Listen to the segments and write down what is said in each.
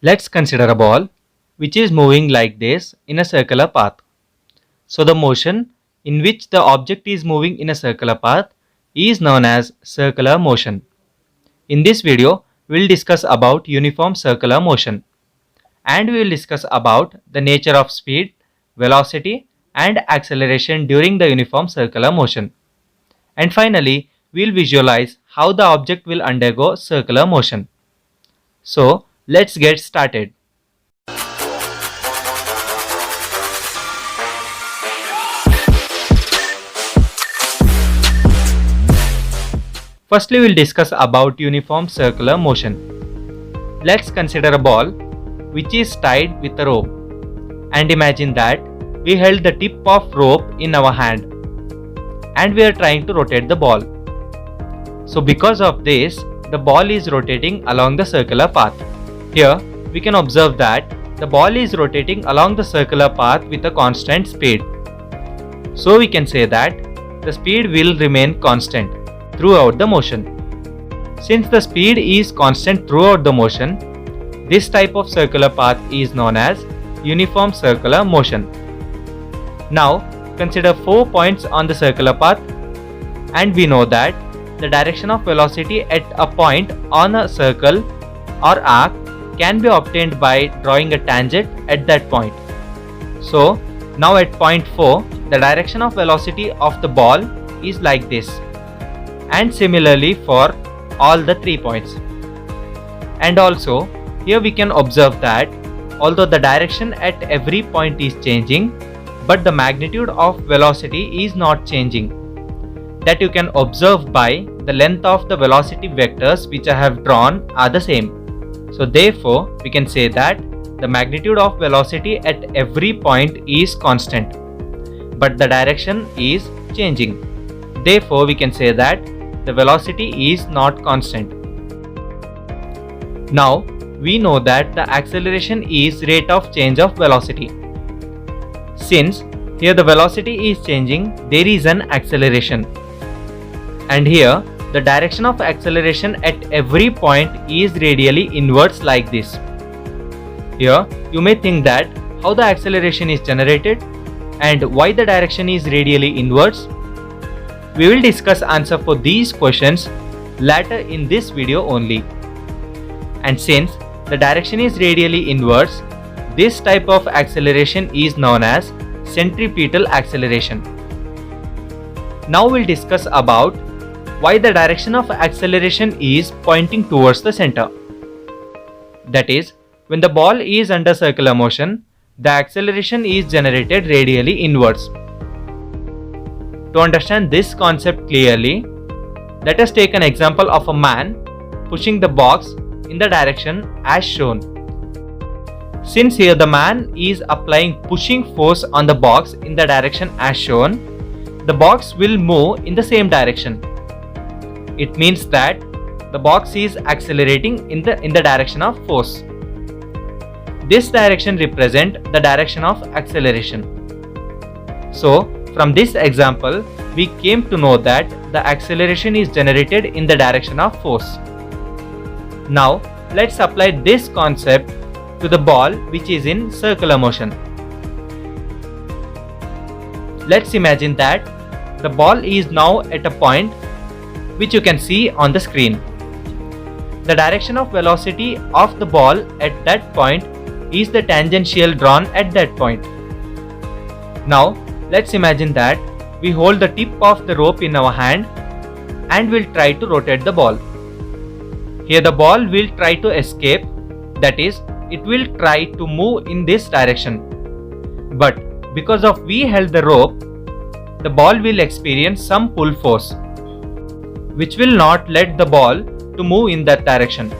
Let's consider a ball which is moving like this in a circular path. So the motion in which the object is moving in a circular path is known as circular motion. In this video, we will discuss about uniform circular motion, and we will discuss about the nature of speed, velocity and acceleration during the uniform circular motion. And finally, we will visualize how the object will undergo circular motion. So let's get started. Firstly, we'll discuss about uniform circular motion. Let's consider a ball which is tied with a rope, and imagine that we held the tip of rope in our hand and we are trying to rotate the ball. So because of this, the ball is rotating along the circular path. Here we can observe that the ball is rotating along the circular path with a constant speed. So we can say that the speed will remain constant throughout the motion. Since the speed is constant throughout the motion, this type of circular path is known as uniform circular motion. Now consider 4 points on the circular path, and we know that the direction of velocity at a point on a circle or arc can be obtained by drawing a tangent at that point. So now at point 4, the direction of velocity of the ball is like this, and similarly for all the 3 points. And also here we can observe that although the direction at every point is changing, but the magnitude of velocity is not changing. That you can observe by the length of the velocity vectors which I have drawn are the same. So therefore we can say that the magnitude of velocity at every point is constant, but the direction is changing. Therefore we can say that the velocity is not constant. Now we know that the acceleration is rate of change of velocity. Since here the velocity is changing, there is an acceleration, and here the direction of acceleration at every point is radially inwards like this. Here you may think that how the acceleration is generated and why the direction is radially inwards. We will discuss answer for these questions later in this video only. And since the direction is radially inwards, this type of acceleration is known as centripetal acceleration. Now we'll discuss about why the direction of acceleration is pointing towards the center. That is, when the ball is under circular motion, the acceleration is generated radially inwards. To understand this concept clearly, let us take an example of a man pushing the box in the direction as shown. Since here the man is applying pushing force on the box in the direction as shown, the box will move in the same direction. It means that the box is accelerating in the direction of force. This direction represents the direction of acceleration. So from this example, we came to know that the acceleration is generated in the direction of force. Now let's apply this concept to the ball which is in circular motion. Let's imagine that the ball is now at a point which you can see on the screen. The direction of velocity of the ball at that point is the tangential drawn at that point. Now let's imagine that we hold the tip of the rope in our hand and will try to rotate the ball. Here the ball will try to escape, that is, it will try to move in this direction. But because of we held the rope, the ball will experience some pull force, which will not let the ball to move in that direction.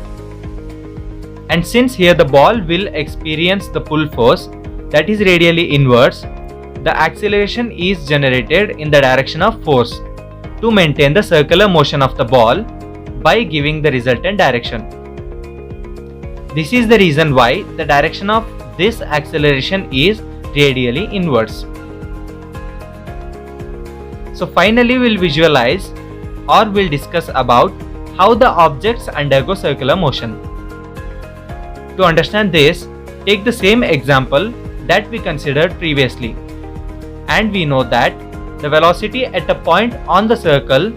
And since here the ball will experience the pull force that is radially inwards, the acceleration is generated in the direction of force to maintain the circular motion of the ball by giving the resultant direction. This is the reason why the direction of this acceleration is radially inwards. So finally we'll visualize or we'll discuss about how the objects undergo circular motion. To understand this, take the same example that we considered previously. And we know that the velocity at a point on the circle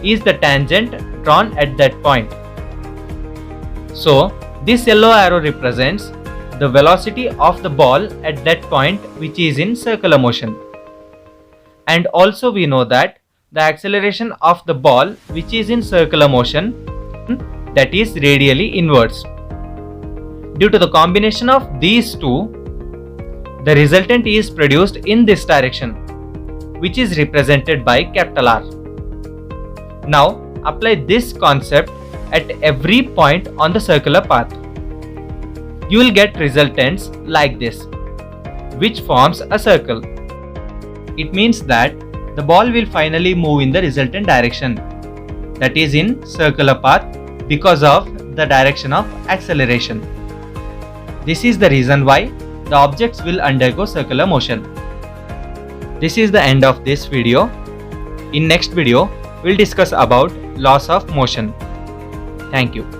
is the tangent drawn at that point. So, this yellow arrow represents the velocity of the ball at that point, which is in circular motion. And also we know that the acceleration of the ball, which is in circular motion, that is radially inwards. Due to the combination of these two, the resultant is produced in this direction, which is represented by capital R. Now apply this concept at every point on the circular path. You will get resultants like this, which forms a circle. It means that the ball will finally move in the resultant direction, that is in circular path, because of the direction of acceleration. This is the reason why the objects will undergo circular motion. This is the end of this video. In next video, we'll discuss about laws of motion. Thank you.